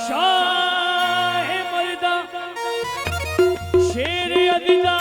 शाह मर्दा शेर अदिदा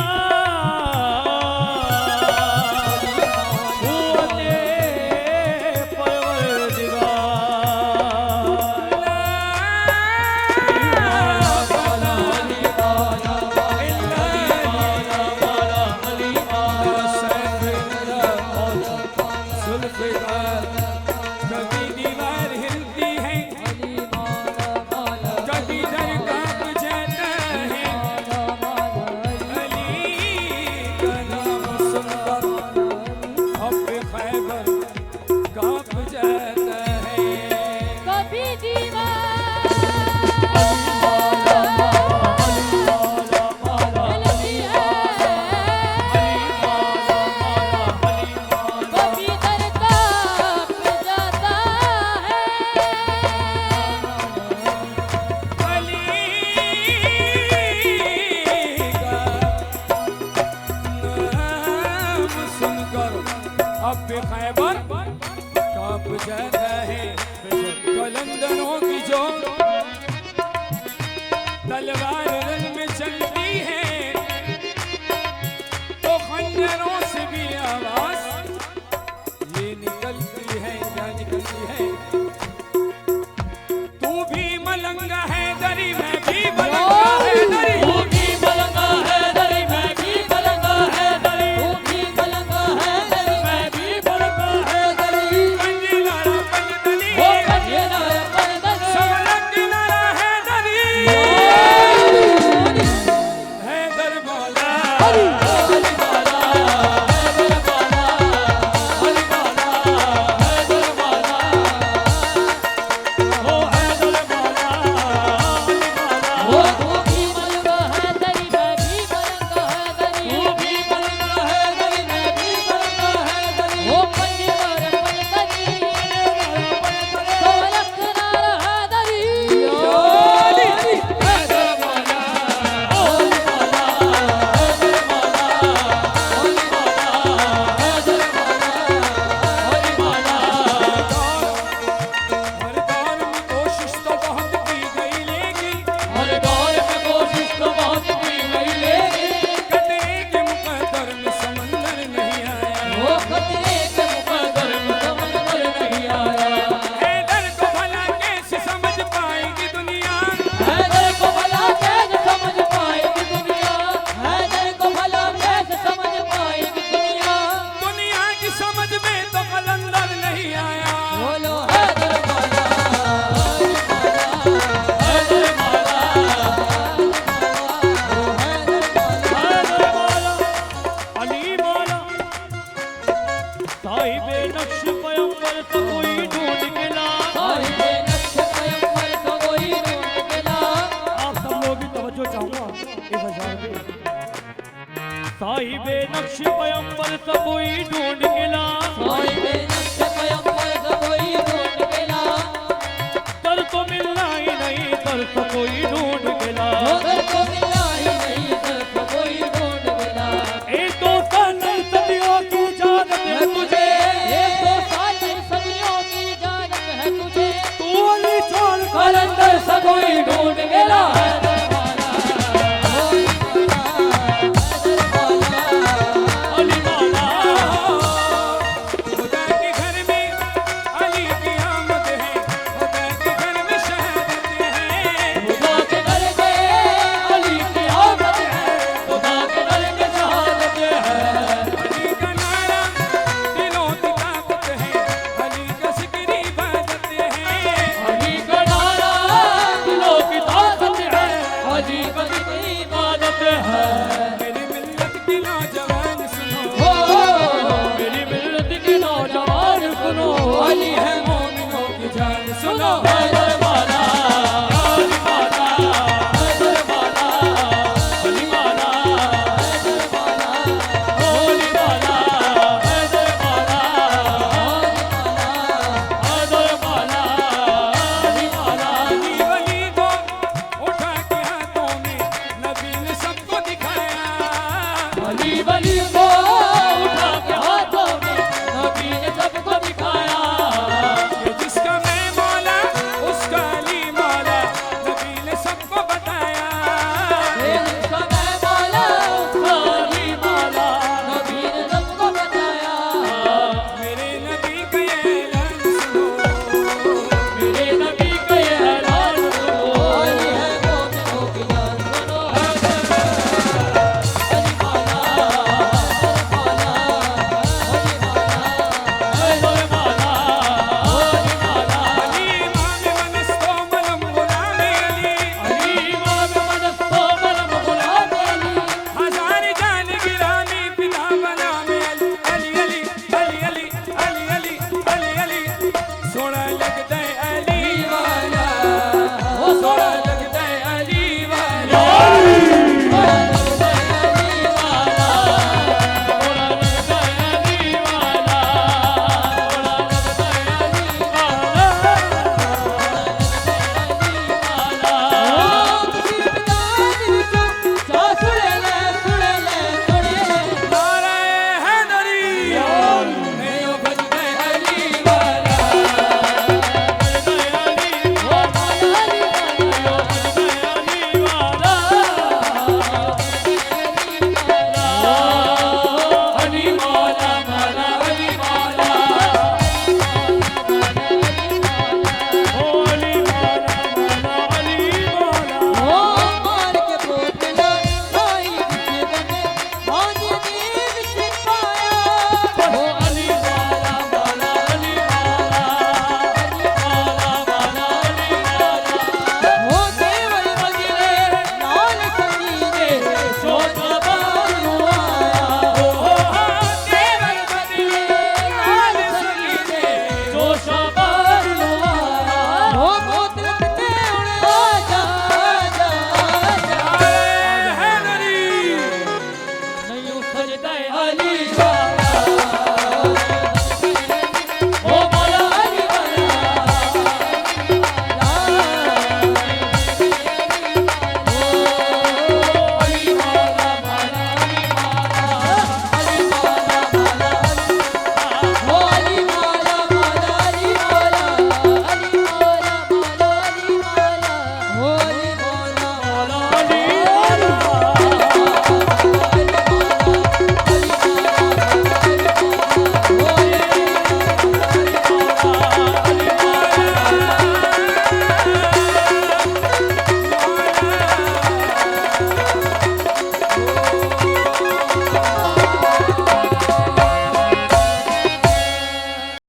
खैबर कांप जाता है कलंदरों की जो तलवार रन में चलती है तो खंजरों से भी आवाज ये निकलती है क्या निकलती है। तू भी मलंगा है दरी में भी मलंगा है दरी तू भी मलंगा है दरी में भी मलंगा है दरी तू भी मलंगा है दरी में भी मलंगा है दरी कंजीलारा पंजदली ओ कंजीलारा पंजदली सबलक किनारा है दरी है दरबाला अली बाला है दरबाला अली बाला है दरबाला ओ है दरबाला अली बाला ओ तू भी मलंगा है दरी में भी मलंगा है दरी तू भी मलंगा है दरी में भी मलंगा है दरी ओ कंजीलारा पंजदली सबलक किनारा है दरी अली है दरबाला अली बाला है दरबाला अली बाला है दरबाला अली बाला। हर दौर में कोशिश तो बहुत की गई लेकिन हर दौर में कोशिश तो बहुत की गई लेकिन कतरे के मुकद्दर में समंदर नहीं आया वो कतरे के मुकद्दर में समंदर नहीं आया। हैदर को भला कैसे समझ पाएगी दुनिया हैदर को भला कैसे समझ पाएगी दुनिया हैदर को भला कैसे समझ पाएगी दुनिया दुनिया की समझ में तो कलंदर नहीं आया। बोलो हैदर वाला हैदर वाला अली वाला साहिबे नक्श पैगंबर तो कोई ढूंढ के ला साहिबे नक्श पैगंबर तो कोई ढूंढ के ला। आप सब लोग भी तवज्जो चाहूंगा इस अशार पे। साहिबे नक्श पैगंबर तो कोई ढूंढ के ला साहिबे नक्श पैगंबर तो कोई ढूंढ के ला दर तो मिलना ही नहीं दर तो कोई ढूंढ के ला दर तो मिलना ही नहीं दर तो कोई ढूंढ के ला। एक तो सानर सदियों की इजाजत है तुझे एक तो सानर सदियों की इजाजत है तुझे तू अली छोड़ कलंदर से कोई ढूंढ के ला। अली वाला खुदा के घर में अली की आमद है खुदा के घर में शहादत है खुदा के घर में अली की आमद है खुदा के घर में शहादत है। अली का नारा दिलों की ताकत है अली का जिक्र इबादत है अली का नारा दिलों की ताकत है अली का जिक्र इबादत है। मेरी मिल्लत की नौजवान सुनो मेरी मिल्लत की नौजवान सुनो अली है मोमिनों की जान सुनो।